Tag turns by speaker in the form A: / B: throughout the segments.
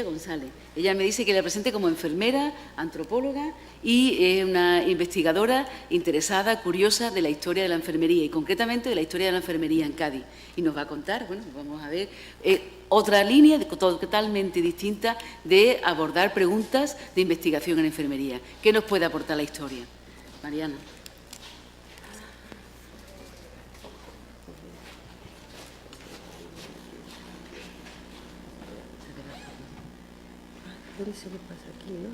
A: María González. Ella me dice que la presente como enfermera, antropóloga y una investigadora interesada, curiosa de la historia de la enfermería y concretamente de la historia de la enfermería en Cádiz. Y nos va a contar, bueno, vamos a ver, otra línea totalmente distinta de abordar preguntas de investigación en enfermería. ¿Qué nos puede aportar la historia? Mariana.
B: ¿Dónde se le pasa aquí, no?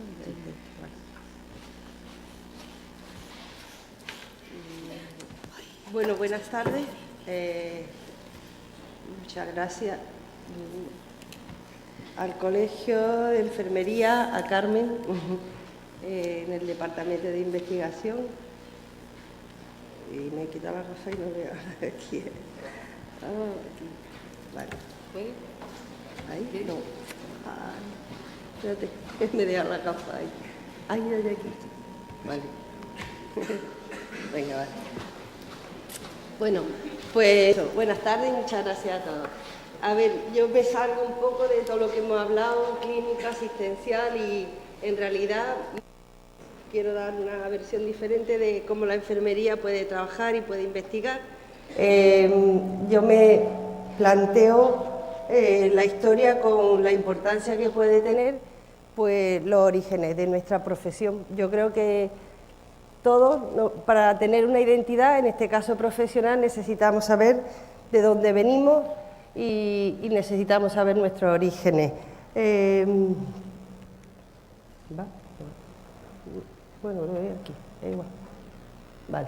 B: Bueno, buenas tardes. Muchas gracias al Colegio de Enfermería, a Carmen, en el Departamento de Investigación. Y me he quitado la gafa y no veo aquí. Aquí. Vale. Ahí, no. Espérate, me deja la gafa ahí. Ahí, aquí. Vale. Venga, vale. Bueno, pues buenas tardes y muchas gracias a todos. A ver, yo me salgo un poco de todo lo que hemos hablado, clínica, asistencial, y en realidad quiero dar una versión diferente de cómo la enfermería puede trabajar y puede investigar. Yo me planteo la historia con la importancia que puede tener, pues, los orígenes de nuestra profesión. Yo creo que todos, para tener una identidad, en este caso profesional, necesitamos saber de dónde venimos y necesitamos saber nuestros orígenes. Bueno, lo veo aquí, da igual. Vale.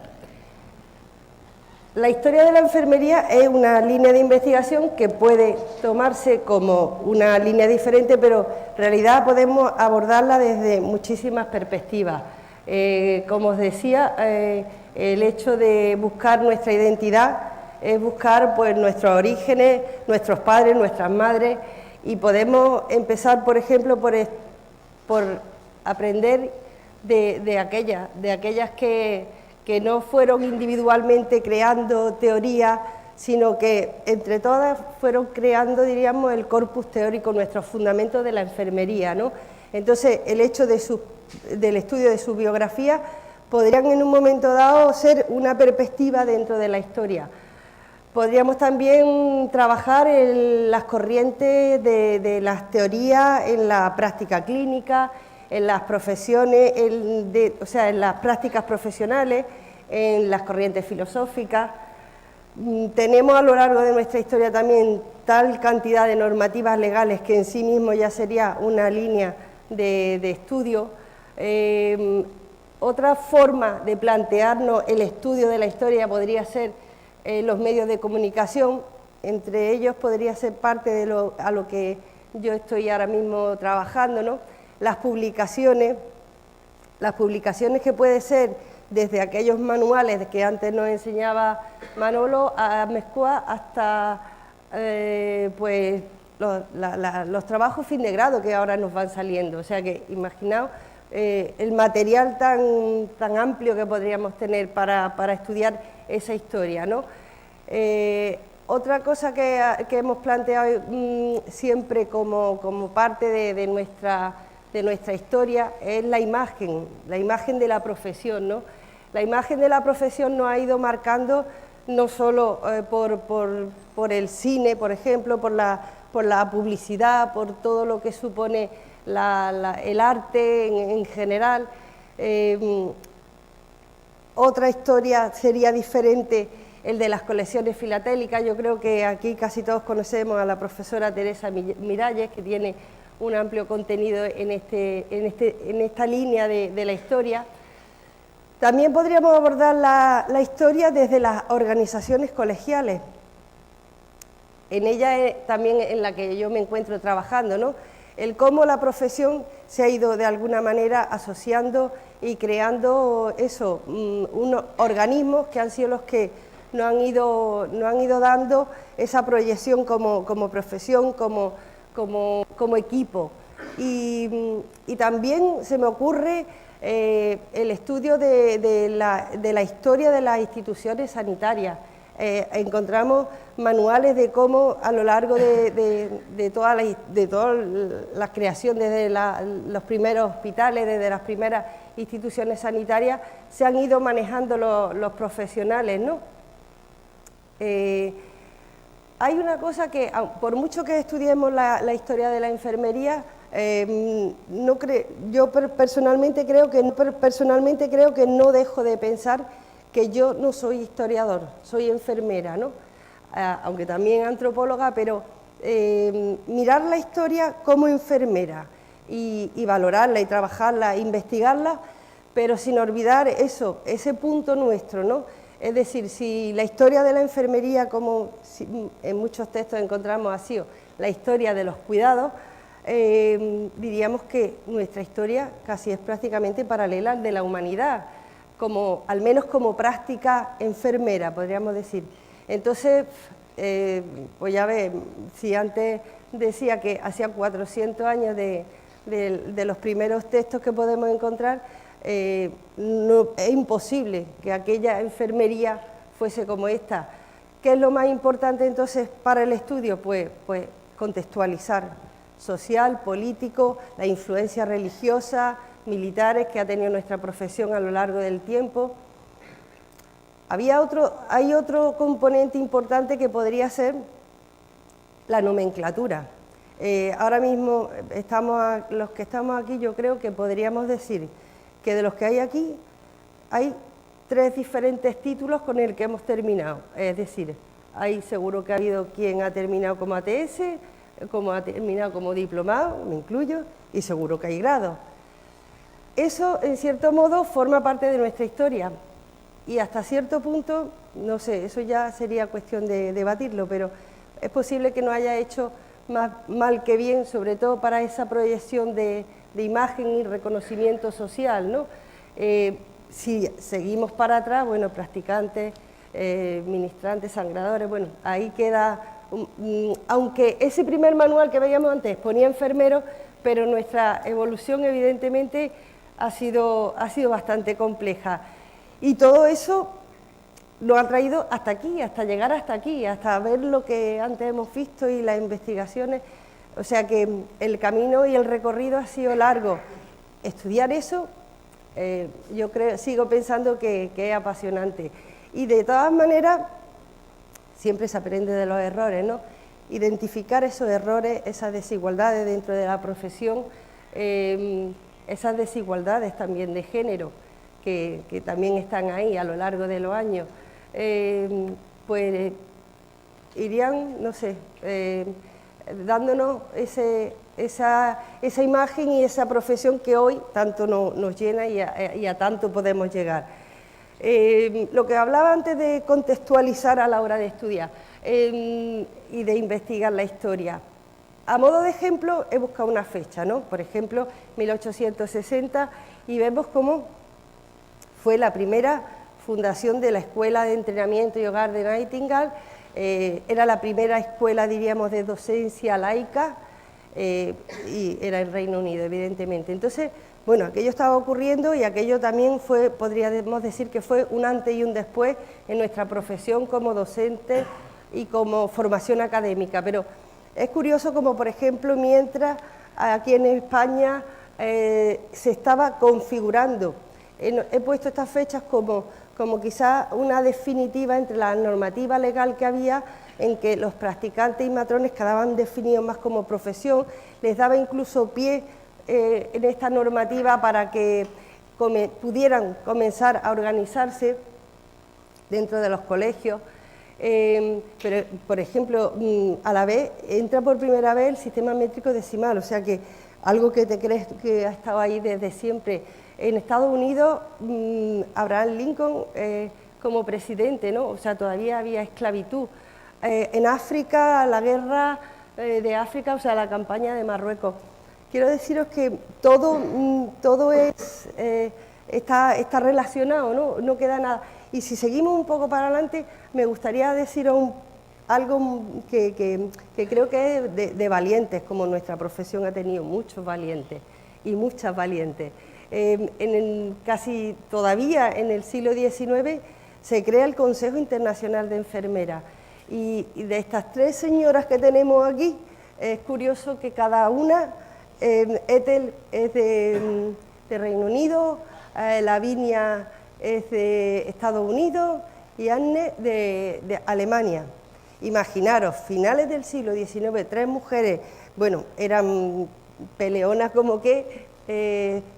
B: La historia de la enfermería es una línea de investigación que puede tomarse como una línea diferente, pero en realidad podemos abordarla desde muchísimas perspectivas. Como os decía, el hecho de buscar nuestra identidad es buscar, pues, nuestros orígenes, nuestros padres, nuestras madres, y podemos empezar, por ejemplo, por aprender de aquellas que no fueron individualmente creando teoría, sino que entre todas fueron creando, diríamos, el corpus teórico, nuestros fundamentos de la enfermería, ¿no? Entonces, el hecho del estudio de su biografía podrían en un momento dado ser una perspectiva dentro de la historia. Podríamos también trabajar en las corrientes de las teorías en la práctica clínica, en las profesiones, o sea, en las prácticas profesionales, en las corrientes filosóficas. Tenemos a lo largo de nuestra historia también tal cantidad de normativas legales que en sí mismo ya sería una línea de estudio. Otra forma de plantearnos el estudio de la historia podría ser los medios de comunicación. Entre ellos podría ser parte de a lo que yo estoy ahora mismo trabajando, ¿no? Las publicaciones que puede ser desde aquellos manuales que antes nos enseñaba Manolo a Mezcua hasta pues los trabajos fin de grado que ahora nos van saliendo. O sea que imaginaos el material tan amplio que podríamos tener para estudiar esa historia, ¿no? Otra cosa que hemos planteado siempre como parte de nuestra historia es la imagen de la profesión, ¿no? La imagen de la profesión nos ha ido marcando no solo por el cine, por ejemplo, por la publicidad, por todo lo que supone el arte en general. Otra historia sería diferente, el de las colecciones filatélicas. Yo creo que aquí casi todos conocemos a la profesora Teresa Miralles, que tiene un amplio contenido en esta línea de la historia. También podríamos abordar la historia desde las organizaciones colegiales. En ella es también en la que yo me encuentro trabajando, ¿no? El cómo la profesión se ha ido de alguna manera asociando y creando unos organismos que han sido los que nos han ido dando esa proyección como profesión, como equipo. Y también se me ocurre el estudio de la historia de las instituciones sanitarias. encontramos manuales de cómo a lo largo de toda la creación, desde los primeros hospitales, desde las primeras instituciones sanitarias, se han ido manejando los profesionales, ¿no? Hay una cosa que, por mucho que estudiemos la historia de la enfermería, yo personalmente creo que no dejo de pensar que yo no soy historiador, soy enfermera, ¿no? Aunque también antropóloga, pero mirar la historia como enfermera y valorarla y trabajarla, investigarla, pero sin olvidar ese punto nuestro, ¿no? Es decir, si la historia de la enfermería, como en muchos textos encontramos, ha sido la historia de los cuidados, diríamos que nuestra historia casi es prácticamente paralela al de la humanidad, al menos como práctica enfermera, podríamos decir. Entonces, pues ya ves, si antes decía que hacía 400 años de los primeros textos que podemos encontrar, no, es imposible que aquella enfermería fuese como esta. ¿Qué es lo más importante entonces para el estudio? Pues contextualizar social, político, la influencia religiosa, militares que ha tenido nuestra profesión a lo largo del tiempo. Hay otro componente importante que podría ser la nomenclatura. Ahora mismo los que estamos aquí, yo creo que podríamos decir que de los que hay aquí, hay 3 diferentes títulos con el que hemos terminado. Es decir, seguro que ha habido quien ha terminado como ATS, como ha terminado como diplomado, me incluyo, y seguro que hay grados. Eso, en cierto modo, forma parte de nuestra historia. Y hasta cierto punto, no sé, eso ya sería cuestión de debatirlo, pero es posible que nos haya hecho más mal que bien, sobre todo para esa proyección de imagen y reconocimiento social, ¿no? Si seguimos para atrás, bueno, practicantes, ministrantes, sangradores, bueno, ahí queda, aunque ese primer manual que veíamos antes ponía enfermeros, pero nuestra evolución evidentemente ha sido bastante compleja. Y todo eso nos ha traído hasta aquí, hasta llegar hasta aquí, hasta ver lo que antes hemos visto y las investigaciones. O sea que el camino y el recorrido ha sido largo. Estudiar eso, yo sigo pensando que es apasionante. Y de todas maneras, siempre se aprende de los errores, ¿no? Identificar esos errores, esas desigualdades dentro de la profesión, esas desigualdades también de género, que también están ahí a lo largo de los años, pues irían, no sé, dándonos esa imagen y esa profesión que hoy tanto nos llena y a tanto podemos llegar. Lo que hablaba antes de contextualizar a la hora de estudiar y de investigar la historia. A modo de ejemplo, he buscado una fecha, ¿no? Por ejemplo, 1860, y vemos cómo fue la primera fundación de la Escuela de Entrenamiento y Hogar de Nightingale. Era la primera escuela, diríamos, de docencia laica, y era el Reino Unido, evidentemente. Entonces, bueno, aquello estaba ocurriendo y aquello también fue, podríamos decir que fue un antes y un después en nuestra profesión como docente y como formación académica. Pero es curioso como, por ejemplo, mientras aquí en España se estaba configurando, he puesto estas fechas como quizás una definitiva entre la normativa legal que había, en que los practicantes y matrones quedaban definidos más como profesión, les daba incluso pie en esta normativa para que pudieran comenzar a organizarse dentro de los colegios. Pero, por ejemplo, a la vez entra por primera vez el sistema métrico decimal, o sea que algo que te crees que ha estado ahí desde siempre. En Estados Unidos, Abraham Lincoln como presidente, ¿no? O sea, todavía había esclavitud. En África, la guerra de África, o sea, la campaña de Marruecos. Quiero deciros que todo está relacionado, ¿no? No queda nada. Y si seguimos un poco para adelante, me gustaría deciros algo que creo que es de valientes, como nuestra profesión ha tenido muchos valientes y muchas valientes. Casi todavía en el siglo XIX se crea el Consejo Internacional de Enfermeras. Y de estas 3 señoras que tenemos aquí, es curioso que cada una, Ethel es de Reino Unido, Lavinia es de Estados Unidos y Anne de Alemania. Imaginaros, finales del siglo XIX, 3 mujeres, bueno, eran peleonas como que,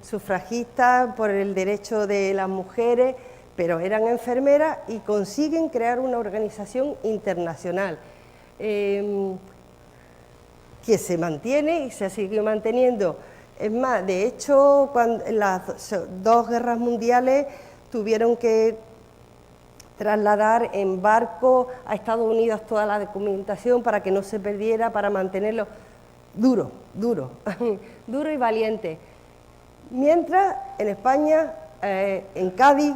B: sufragistas por el derecho de las mujeres, pero eran enfermeras y consiguen crear una organización internacional que se mantiene y se sigue manteniendo. Es más, de hecho, cuando en las 2 guerras mundiales tuvieron que trasladar en barco a Estados Unidos toda la documentación para que no se perdiera, para mantenerlo duro y valiente. Mientras, en España, en Cádiz,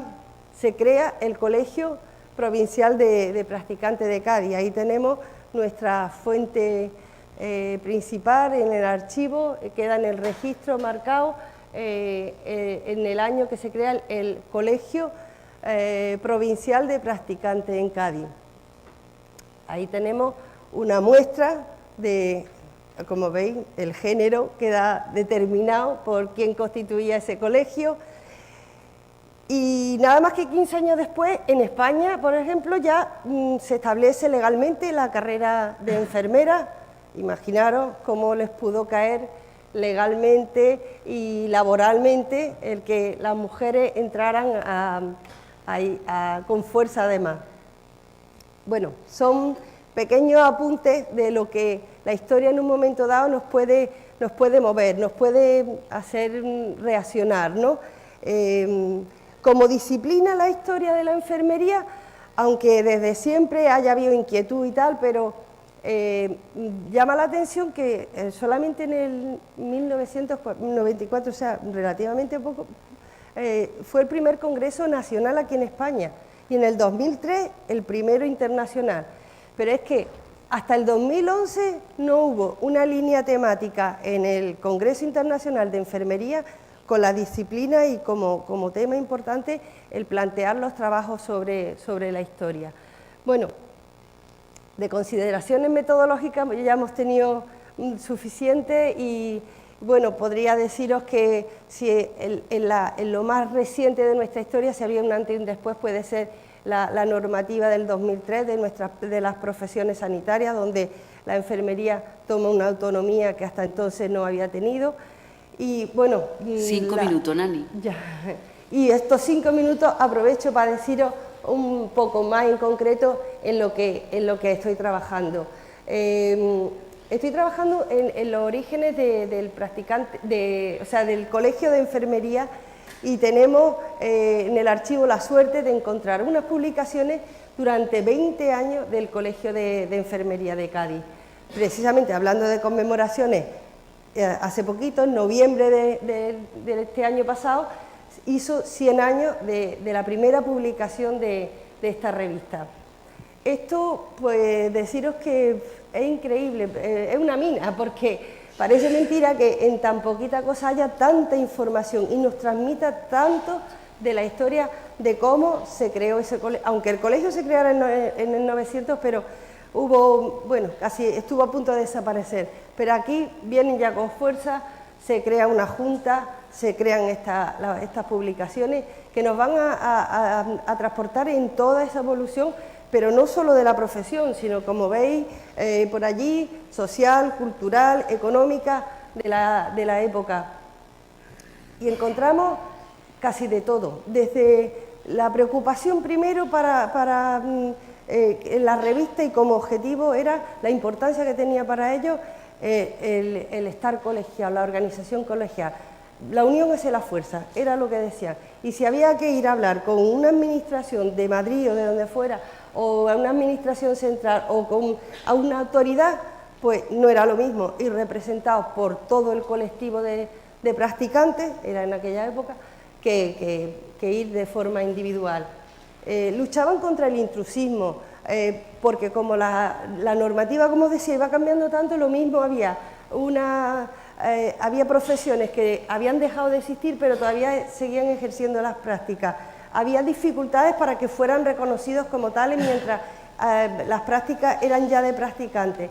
B: se crea el Colegio Provincial de Practicantes de Cádiz. Ahí tenemos nuestra fuente principal en el archivo, queda en el registro marcado en el año que se crea el Colegio Provincial de Practicantes en Cádiz. Ahí tenemos una muestra de, como veis, el género queda determinado por quién constituía ese colegio. Y nada más que 15 años después, en España, por ejemplo, ya se establece legalmente la carrera de enfermera. Imaginaros cómo les pudo caer legalmente y laboralmente el que las mujeres entraran con fuerza además. Bueno, son pequeños apuntes de lo que la historia en un momento dado nos puede mover, nos puede hacer reaccionar, ¿no? Como disciplina la historia de la enfermería, aunque desde siempre haya habido inquietud y tal, pero llama la atención que solamente en el 1994, o sea, relativamente poco, fue el primer congreso nacional aquí en España y en el 2003 el primero internacional. Pero es que hasta el 2011 no hubo una línea temática en el Congreso Internacional de Enfermería con la disciplina y como tema importante el plantear los trabajos sobre la historia. Bueno, de consideraciones metodológicas ya hemos tenido suficiente y bueno, podría deciros que si en lo más reciente de nuestra historia, si había un antes y un después, puede ser la normativa del 2003 de las profesiones sanitarias, donde la enfermería toma una autonomía que hasta entonces no había tenido. Y bueno,
A: 5 minutos, Nani.
B: Ya. Y estos 5 minutos aprovecho para deciros un poco más en concreto en lo que estoy trabajando. Estoy trabajando en los orígenes del practicante, del Colegio de Enfermería, y tenemos en el archivo la suerte de encontrar unas publicaciones durante 20 años del Colegio de Enfermería de Cádiz. Precisamente hablando de conmemoraciones, hace poquito, en noviembre de este año pasado, hizo 100 años de la primera publicación de esta revista. Esto, pues, deciros que es increíble, es una mina, porque parece mentira que en tan poquita cosa haya tanta información y nos transmita tanto de la historia de cómo se creó ese colegio, aunque el colegio se creara en el 900, pero casi estuvo a punto de desaparecer. Pero aquí vienen ya con fuerza, se crea una junta, se crean estas publicaciones que nos van a transportar en toda esa evolución, pero no solo de la profesión, sino, como veis por allí, social, cultural, económica de la época. Y encontramos casi de todo, desde la preocupación primero para la revista, y como objetivo era la importancia que tenía para ellos el estar colegial, la organización colegial. La unión hace la fuerza, era lo que decían. Y si había que ir a hablar con una administración de Madrid o de donde fuera, o a una administración central, o a una autoridad, pues no era lo mismo ir representados por todo el colectivo de practicantes, era en aquella época, que ir de forma individual. Luchaban contra el intrusismo, porque como la normativa, como decía, iba cambiando tanto, lo mismo había profesiones que habían dejado de existir, pero todavía seguían ejerciendo las prácticas. había dificultades para que fueran reconocidos como tales, mientras las prácticas eran ya de practicantes.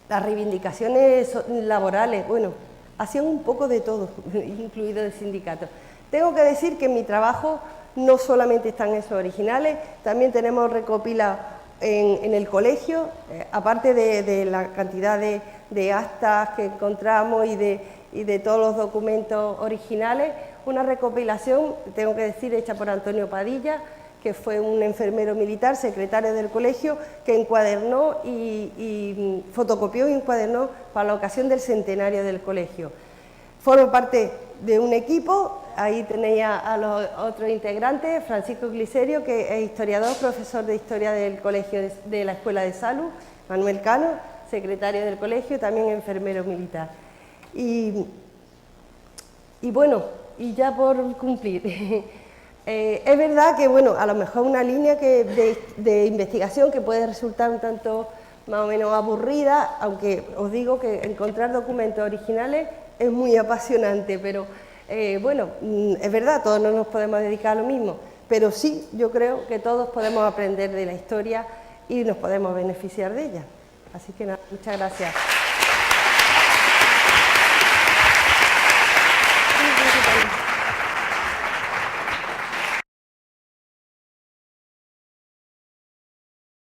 B: Las reivindicaciones laborales, bueno, hacían un poco de todo, incluido el sindicato. Tengo que decir que en mi trabajo no solamente están esos originales, también tenemos recopilados en el colegio, aparte de la cantidad de actas que encontramos y de todos los documentos originales, una recopilación, tengo que decir, hecha por Antonio Padilla, que fue un enfermero militar, secretario del colegio, que encuadernó y fotocopió y encuadernó para la ocasión del centenario del colegio. Formo parte de un equipo, ahí tenéis a los otros integrantes, Francisco Gliserio, que es historiador, profesor de historia del colegio de la Escuela de Salud, Manuel Cano, secretario del colegio, también enfermero militar. Y bueno, y ya por cumplir, es verdad que, bueno, a lo mejor una línea de investigación que puede resultar un tanto más o menos aburrida, aunque os digo que encontrar documentos originales es muy apasionante, pero bueno, es verdad, todos no nos podemos dedicar a lo mismo, pero sí, yo creo que todos podemos aprender de la historia y nos podemos beneficiar de ella. Así que nada, muchas gracias.